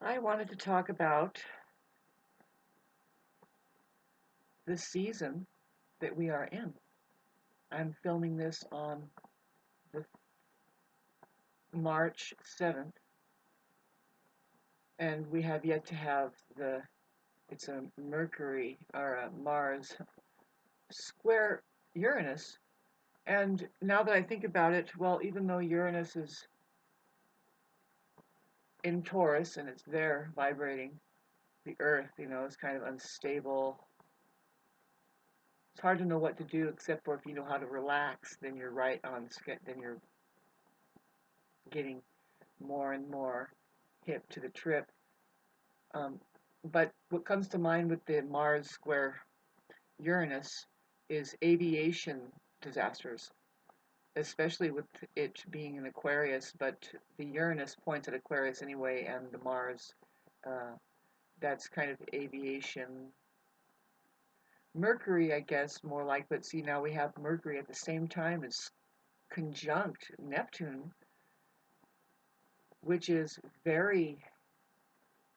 I wanted to talk about the season that we are in. I'm filming this on the March 7th, and we have yet to have it's a Mercury or a Mars square Uranus. And now that I think about it, well, even though Uranus is in Taurus and it's there vibrating, the Earth, is kind of unstable. It's hard to know what to do except for if you know how to relax, then you're right on then you're getting more and more hip to the trip. But what comes to mind with the Mars square Uranus is aviation disasters, especially with it being in Aquarius, but the Uranus points at Aquarius anyway, and the Mars, uh, that's kind of aviation. Mercury, I guess, more like, but see, now we have Mercury at the same time as conjunct Neptune, which is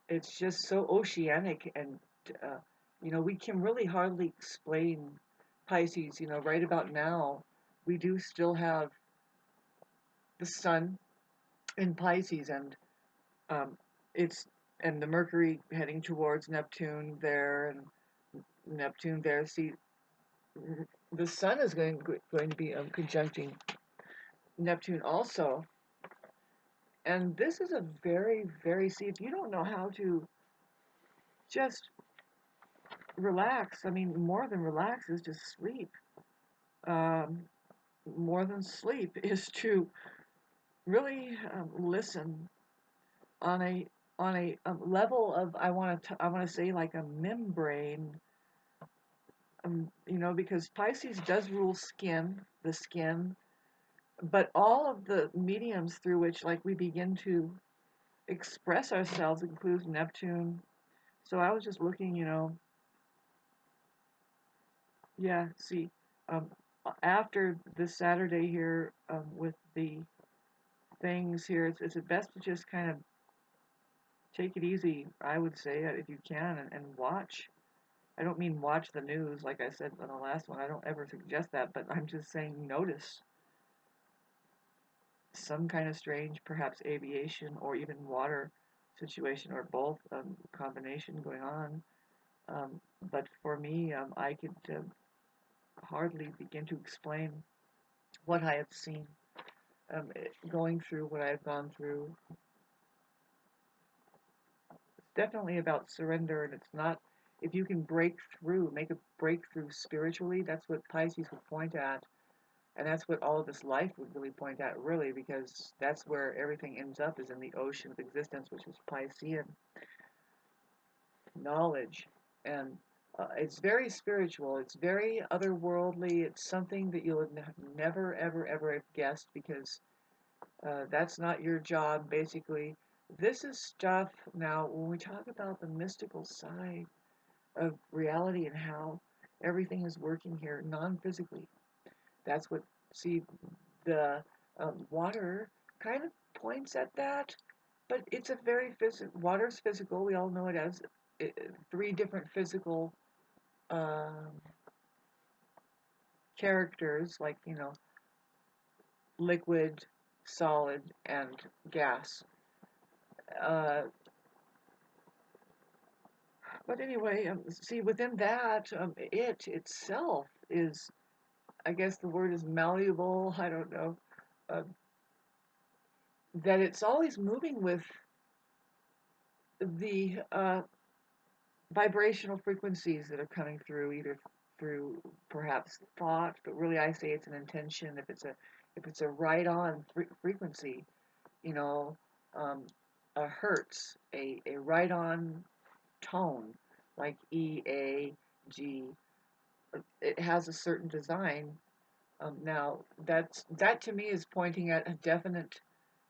it's just so oceanic, and uh, we can really hardly explain Pisces. Right about now, we do still have the sun in Pisces, and um, it's and the Mercury heading towards Neptune there, and Neptune there. See, the sun is going to be conjuncting Neptune also, and this is a very, see, if you don't know how to just relax, I mean, more than relax is just sleep. Um, more than sleep is to really listen on a level of, I want to say, like a membrane. Because Pisces does rule the skin, but all of the mediums through which, like, we begin to express ourselves includes Neptune. So I was just looking, yeah, see, um, after this Saturday here, with the things here, it's best to just kind of take it easy, I would say, if you can, and watch. I don't mean watch the news, like I said on the last one. I don't ever suggest that, but I'm just saying notice some kind of strange, perhaps aviation or even water situation, or both, combination going on. But for me, I could hardly begin to explain what I have seen, going through what I've gone through. It's definitely about surrender, and it's not, if you can make a breakthrough spiritually, that's what Pisces would point at. And that's what all of this life would really point at, really, because that's where everything ends up, is in the ocean of existence, which is Piscean knowledge. And it's very spiritual, it's very otherworldly, it's something that you'll never, ever, ever have guessed, because that's not your job, basically. This is stuff, now, when we talk about the mystical side of reality and how everything is working here non-physically, that's what, see, the water kind of points at that, but it's a very water's physical. We all know it as three different physical um, characters, like, liquid, solid, and gas. Uh, but anyway, see, within that, it itself is, I guess the word is malleable. I don't know. Uh, that it's always moving with the vibrational frequencies that are coming through, either through perhaps thought, but really I say it's an intention. If it's a right-on frequency, you know, um, a hertz, a right-on tone, like E, A, G, it has a certain design. Now that to me is pointing at a definite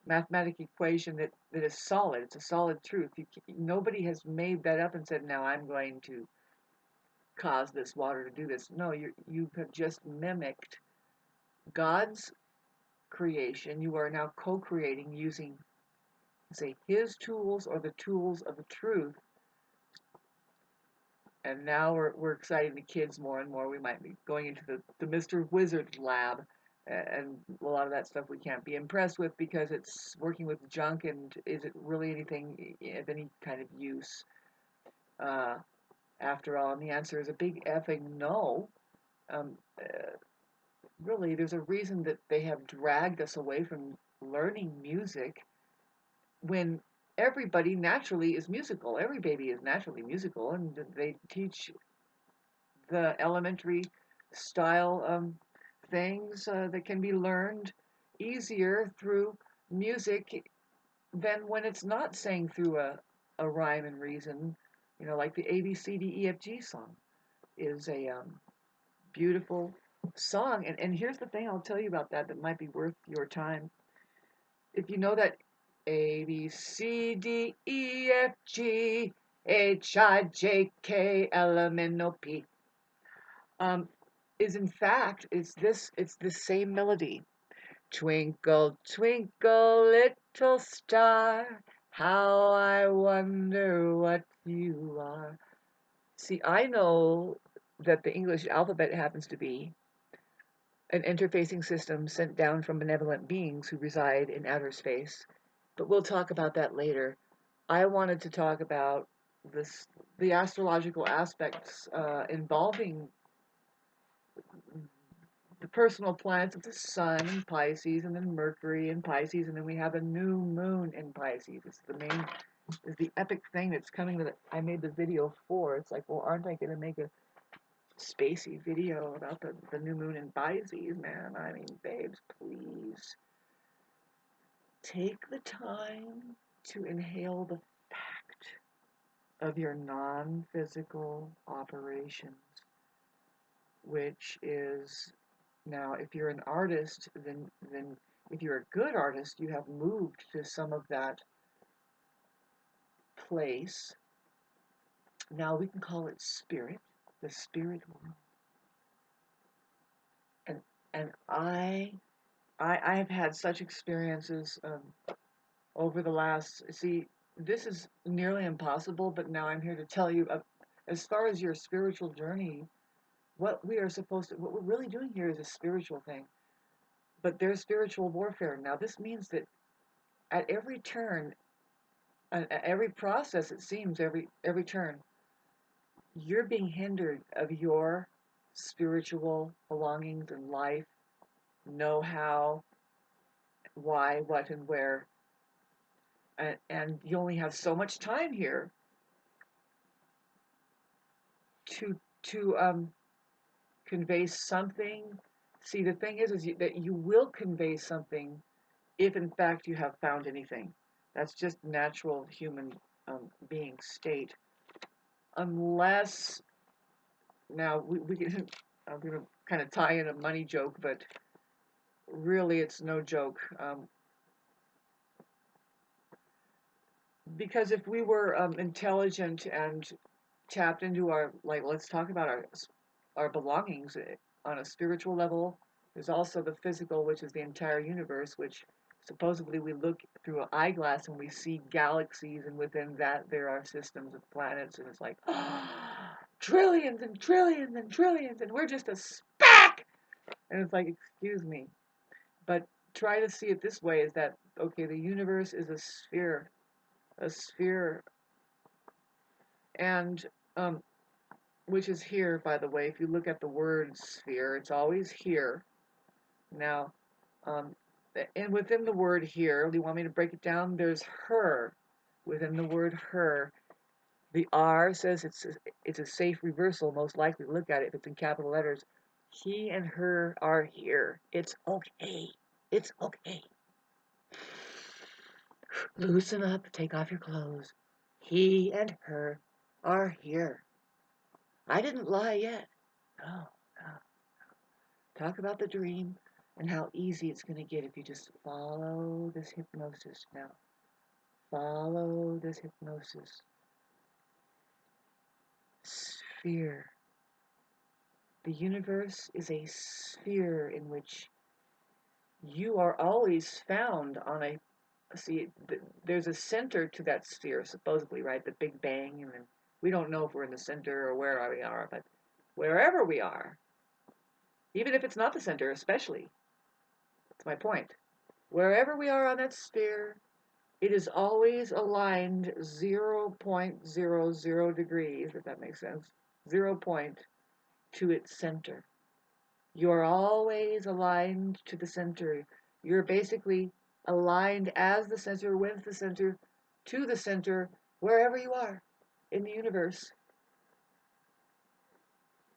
mathematic equation that is solid. It's a solid truth. Nobody has made that up and said, now I'm going to cause this water to do this. No, you have just mimicked God's creation. You are now co-creating using say his tools or the tools of the truth. And now we're exciting the kids more and more. We might be going into the Mr. Wizard lab, and a lot of that stuff we can't be impressed with because it's working with junk, and is it really anything of any kind of use after all? And the answer is a big effing no. Um, uh, really, there's a reason that they have dragged us away from learning music when everybody naturally is musical. Every baby is naturally musical, and they teach the elementary style things that can be learned easier through music than when it's not sang through a rhyme and reason. You know, like the ABCDEFG song is a beautiful song. And here's the thing I'll tell you about that might be worth your time. If you know that ABCDEFGHIJKLMNOP is in fact it's the same melody. Twinkle, twinkle, little star, how I wonder what you are. See, I know that the English alphabet happens to be an interfacing system sent down from benevolent beings who reside in outer space, but we'll talk about that later. I wanted to talk about the astrological aspects involving the personal planets of the Sun in Pisces, and then Mercury in Pisces, and then we have a new moon in Pisces. It's the epic thing that's coming that I made the video for. It's like, well, aren't I going to make a spacey video about the new moon in Pisces, man? I mean, babes, please take the time to inhale the fact of your non-physical operations, which is, now if you're an artist, then if you're a good artist, you have moved to some of that place. Now we can call it spirit, the spirit world. And I have had such experiences over the last, see, this is nearly impossible, but now I'm here to tell you, as far as your spiritual journey, what we're really doing here is a spiritual thing. But there's spiritual warfare. Now this means that at every turn, at every process, it seems, every turn, you're being hindered of your spiritual belongings in life, know how, why, what, and where. And you only have so much time here to convey something. See, the thing is that you will convey something if in fact you have found anything. That's just natural human being state. Unless, now we can, I'm going to kind of tie in a money joke, but really it's no joke. Because if we were intelligent and tapped into our, like, let's talk about our belongings on a spiritual level. There's also the physical, which is the entire universe, which supposedly we look through an eyeglass and we see galaxies, and within that there are systems of planets, and it's like trillions and trillions and trillions, and we're just a speck. And it's like, excuse me, but try to see it this way: is that okay? The universe is a sphere, and which is here, by the way. If you look at the word sphere, it's always here. Now, and within the word here, do you want me to break it down? There's her. Within the word her, the R says it's a safe reversal, most likely. Look at it if it's in capital letters. He and her are here. It's okay. It's okay. Loosen up, take off your clothes. He and her are here. I didn't lie yet. No, no. Talk about the dream and how easy it's going to get if you just follow this hypnosis now. Follow this hypnosis. Sphere. The universe is a sphere in which you are always found on a see, there's a center to that sphere, supposedly, right? The Big Bang, and then we don't know if we're in the center or where we are, but wherever we are, even if it's not the center, especially, that's my point. Wherever we are on that sphere, it is always aligned 0.00 degrees, if that makes sense. 0 point to its center. You're always aligned to the center. You're basically aligned as the center, with the center, to the center, wherever you are in the universe.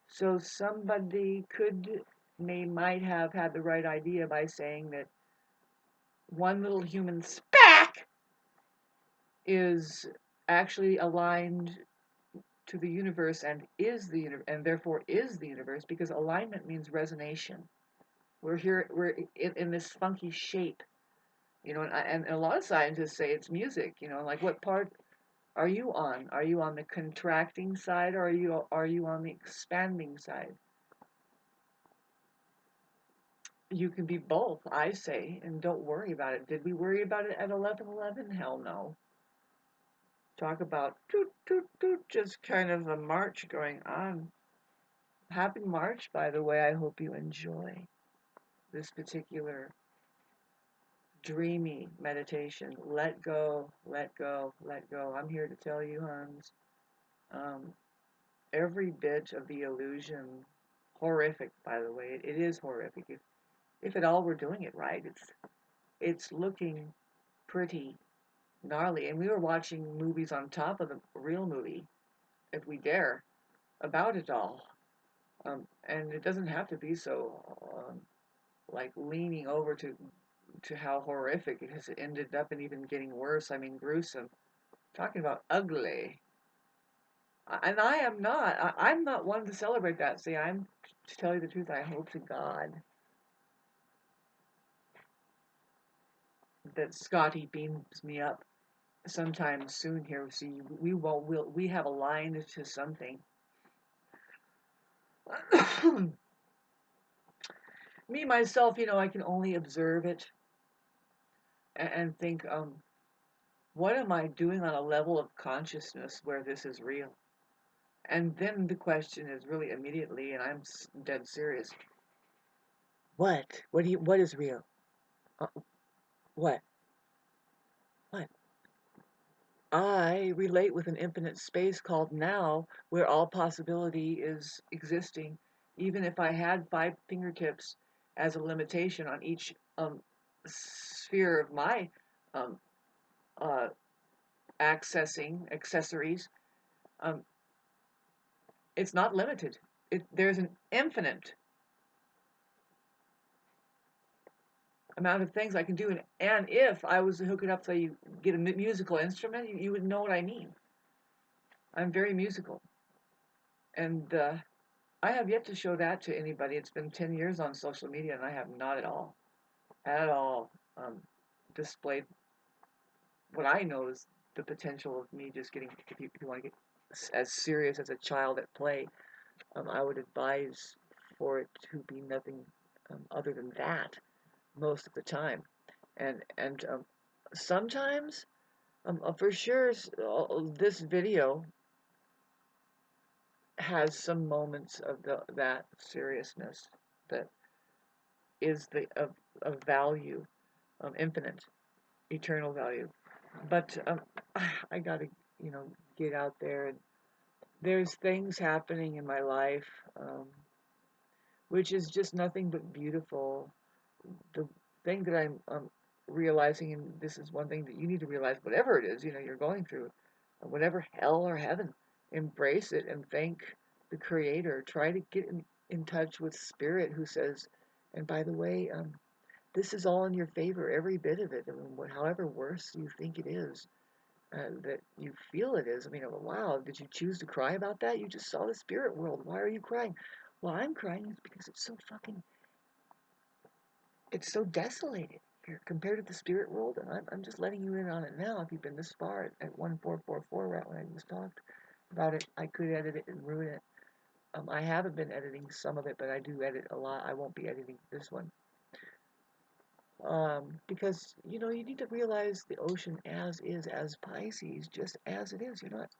So somebody might have had the right idea by saying that one little human speck is actually aligned to the universe and and therefore is the universe, because alignment means resonation. We're in this funky shape, and a lot of scientists say it's music, like what part are you on? Are you on the contracting side, or are you on the expanding side? You can be both, I say, and don't worry about it. Did we worry about it at 11:11? Hell no. Talk about toot toot toot, just kind of a march going on. Happy March, by the way. I hope you enjoy this particular dreamy meditation. Let go, let go, let go. I'm here to tell you, Hans, um, every bit of the illusion, horrific, by the way. It is horrific. If at all we're doing it right, it's looking pretty gnarly. And we were watching movies on top of the real movie, if we dare, about it all. And it doesn't have to be so like leaning over to how horrific it has ended up, and even getting worse. I mean, gruesome. Talking about ugly. And I'm not one to celebrate that. See, to tell you the truth, I hope to God that Scotty beams me up sometime soon here. See, we have aligned to something. Me, myself, I can only observe it and think, what am I doing on a level of consciousness where this is real? And then the question is really immediately, and I'm dead serious. What? What is real? Uh, what? What? I relate with an infinite space called now, where all possibility is existing. Even if I had 5 fingertips as a limitation on each sphere of my um, uh, accessing accessories, um, it's not limited. There's an infinite amount of things I can do. And if I was to hook it up so you get a musical instrument, you would know what I mean. I'm very musical. And I have yet to show that to anybody. It's been 10 years on social media, and I have not at all displayed what I know is the potential of me just getting, if you want to get as serious as a child at play, I would advise for it to be nothing other than that most of the time. And sometimes, for sure, this video has some moments of that seriousness that is of value, infinite, eternal value. But I gotta, get out there, and there's things happening in my life, which is just nothing but beautiful. The thing that I'm realizing, and this is one thing that you need to realize, whatever it is, you're going through, whatever hell or heaven, embrace it and thank the Creator. Try to get in touch with Spirit, who says, and by the way, this is all in your favor, every bit of it. I mean, however worse you think it is, that you feel it is. I mean, wow, did you choose to cry about that? You just saw the spirit world. Why are you crying? Well, I'm crying because it's so desolated here compared to the spirit world, and I'm just letting you in on it now. If you've been this far at 1444, right when I just talked about it, I could edit it and ruin it. I haven't been editing some of it, but I do edit a lot. I won't be editing this one. Because, you know, you need to realize the ocean as is, as Pisces, just as it is. You're not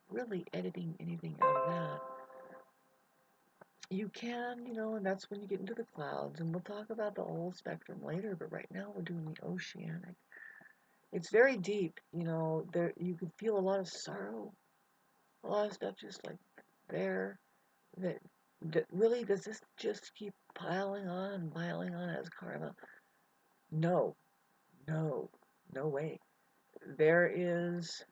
really editing anything out of that. You can, you know, and that's when you get into the clouds, and we'll talk about the whole spectrum later, but right now we're doing the oceanic. It's very deep, you know, there you can feel a lot of sorrow, a lot of stuff just like there, that, that really, does this just keep piling on and piling on as karma? No, no, no way. There is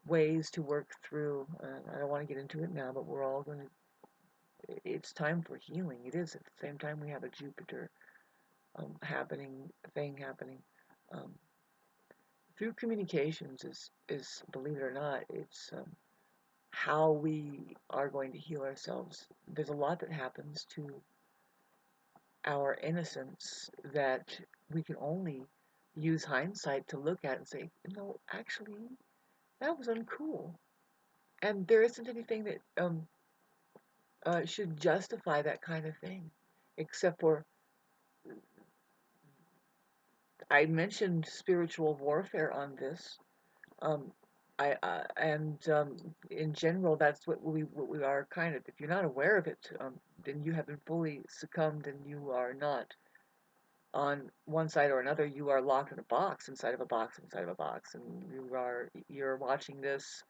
ways to work through, I don't want to get into it now, but we're all going to, it's time for healing. It is at the same time we have a Jupiter thing happening. Um, through communications is, believe it or not, it's how we are going to heal ourselves. There's a lot that happens to our innocence that we can only use hindsight to look at and say, no, actually, that was uncool. And there isn't anything that should justify that kind of thing, except for, I mentioned spiritual warfare on this. Um, in general, that's what we are kind of. If you're not aware of it, then you haven't fully succumbed, and you are not on one side or another. You are locked in a box inside of a box inside of a box, and you're watching this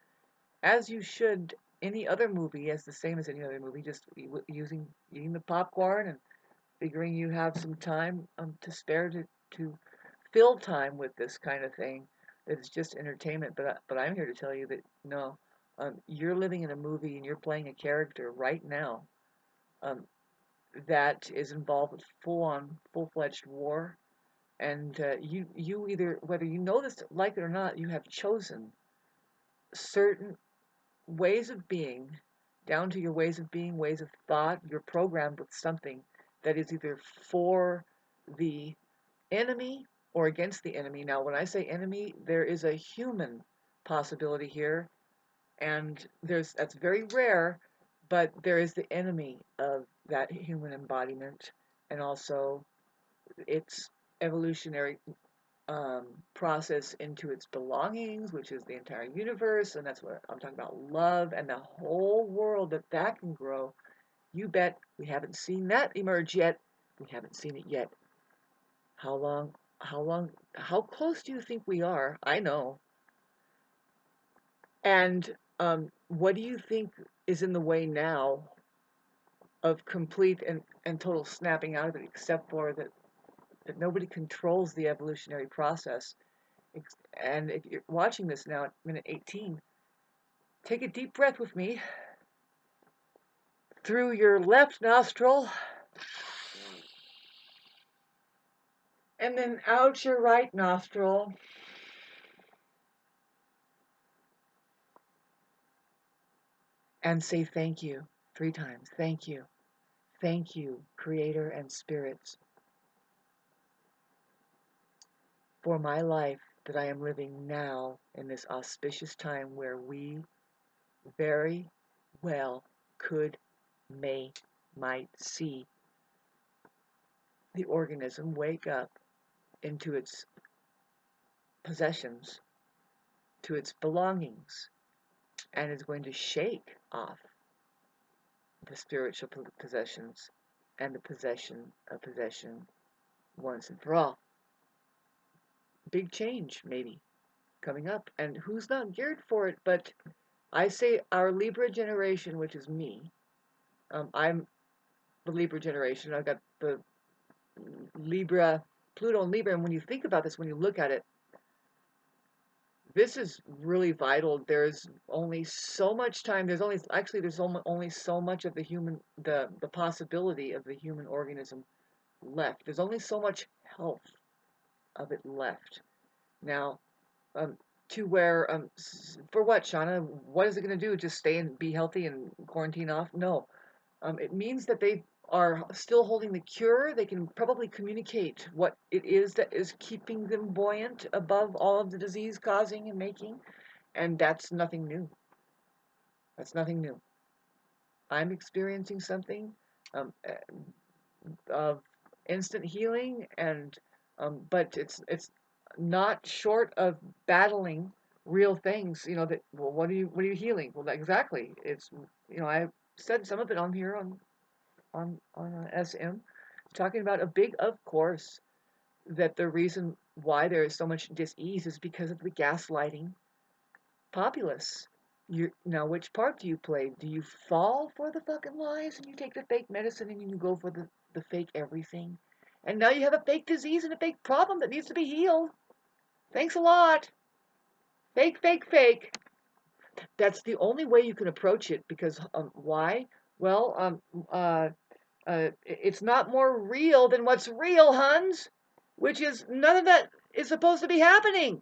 as you should any other movie, as the same as any other movie, just eating the popcorn and figuring you have some time to spare to fill time with this kind of thing. It's just entertainment, but I'm here to tell you that no, you're living in a movie and you're playing a character right now um, that is involved with full-fledged war, and you either, whether you know this, like it or not, you have chosen certain ways of being, down to your ways of being, ways of thought. You're programmed with something that is either for the enemy or against the enemy. Now, when I say enemy, there is a human possibility here, and that's very rare, but there is the enemy of that human embodiment, and also its evolutionary process into its belongings, which is the entire universe, and that's what I'm talking about, love and the whole world that can grow. You bet we haven't seen that emerge yet. We haven't seen it yet. How long, how close do you think we are? I know. And what do you think is in the way now of complete and total snapping out of it, except for that nobody controls the evolutionary process? And if you're watching this now at minute 18, take a deep breath with me through your left nostril and then out your right nostril. And say thank you 3 times. Thank you. Thank you, Creator and Spirits, for my life that I am living now in this auspicious time where we very well could, might see the organism wake up into its possessions, to its belongings, and is going to shake off the spiritual possessions and the possession of possession once and for all. Big change, maybe, coming up. And who's not geared for it? But I say our Libra generation, which is me. I'm the Libra generation. I've got the Libra, Pluto and Libra. And when you think about this, when you look at it, this is really vital. There's only so much time. There's only so much of the possibility of the human organism left. There's only so much health of it left. Now, to where, for what, Shauna? What is it going to do? Just stay and be healthy and quarantine off? No. It means that they are still holding the cure. They can probably communicate what it is that is keeping them buoyant above all of the disease causing and making. And that's nothing new. That's nothing new. I'm experiencing something of instant healing, and but it's not short of battling real things. You know that. Well, what are you healing? Well, exactly. It's I said some of it on here on SM, talking about a big, of course, that the reason why there is so much dis-ease is because of the gaslighting populace. Now, which part do you play? Do you fall for the fucking lies and you take the fake medicine and you go for the fake everything? And now you have a fake disease and a fake problem that needs to be healed. Thanks a lot. Fake, fake, fake. That's the only way you can approach it because why? Well, it's not more real than what's real, Huns, which is none of that is supposed to be happening.